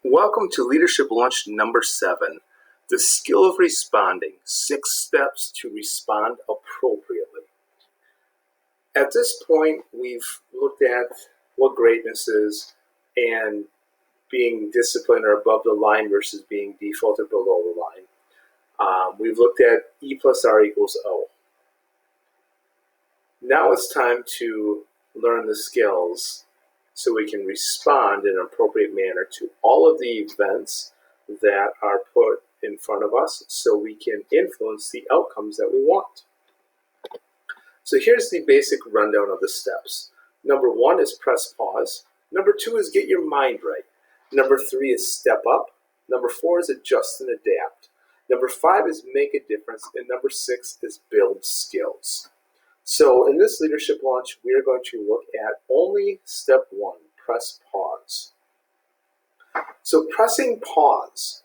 Welcome to Leadership Lunch number 7, the skill of responding, 6 steps to respond appropriately. At this point, we've looked at what greatness is and being disciplined or above the line versus being default or below the line. We've looked at E plus R equals O. Now it's time to learn the skills so we can respond in an appropriate manner to all of the events that are put in front of us so we can influence the outcomes that we want. So here's the basic rundown of the steps. Number 1 is press pause. Number 2 is get your mind right. Number 3 is step up. Number 4 is adjust and adapt. Number 5 is make a difference. And number 6 is build skills. So in this leadership launch, we are going to look at only step 1, press pause. So pressing pause.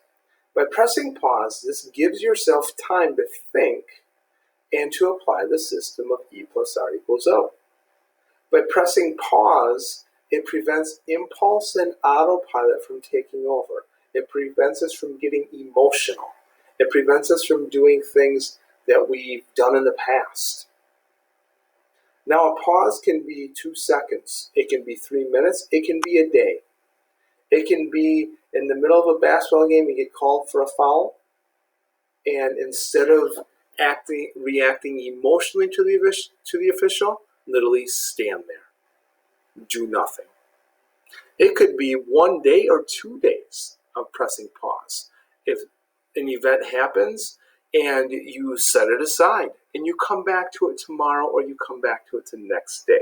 By pressing pause, this gives yourself time to think and to apply the system of E plus R equals O. By pressing pause, it prevents impulse and autopilot from taking over. It prevents us from getting emotional. It prevents us from doing things that we've done in the past. Now, a pause can be 2 seconds. It can be 3 minutes. It can be a day. It can be in the middle of a basketball game, you get called for a foul, and instead of reacting emotionally to the official, literally stand there. Do nothing. It could be 1 day or 2 days of pressing pause. If an event happens, and you set it aside, and you come back to it tomorrow, or you come back to it the next day.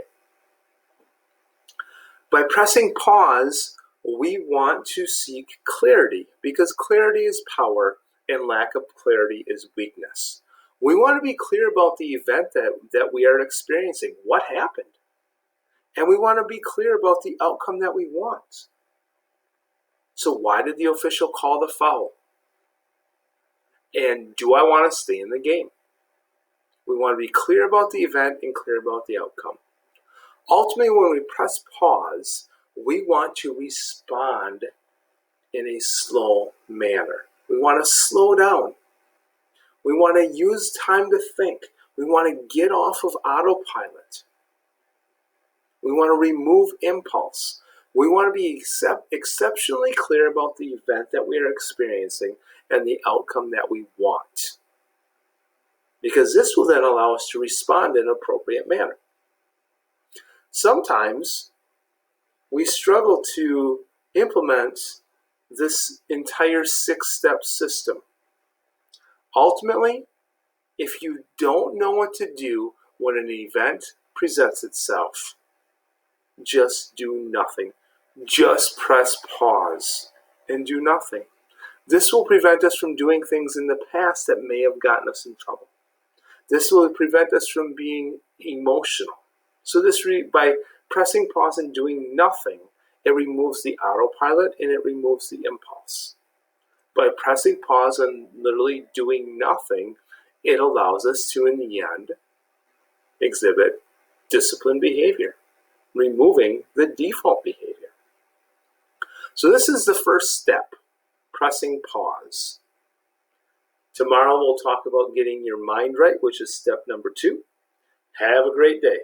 By pressing pause, we want to seek clarity, because clarity is power, and lack of clarity is weakness. We want to be clear about the event that we are experiencing, what happened. And we want to be clear about the outcome that we want. So why did the official call the foul? And do I want to stay in the game? We want to be clear about the event and clear about the outcome. Ultimately, when we press pause, we want to respond in a slow manner. We want to slow down. We want to use time to think. We want to get off of autopilot. We want to remove impulse. We want to be exceptionally clear about the event that we are experiencing and the outcome that we want. Because this will then allow us to respond in an appropriate manner. Sometimes we struggle to implement this entire 6-step system. Ultimately, if you don't know what to do when an event presents itself, just do nothing. Just press pause and do nothing. This will prevent us from doing things in the past that may have gotten us in trouble. This will prevent us from being emotional. So by pressing pause and doing nothing, it removes the autopilot and it removes the impulse. By pressing pause and literally doing nothing, it allows us to, in the end, exhibit disciplined behavior, removing the default behavior. So this is the first step, pressing pause. Tomorrow we'll talk about getting your mind right, which is step number 2. Have a great day.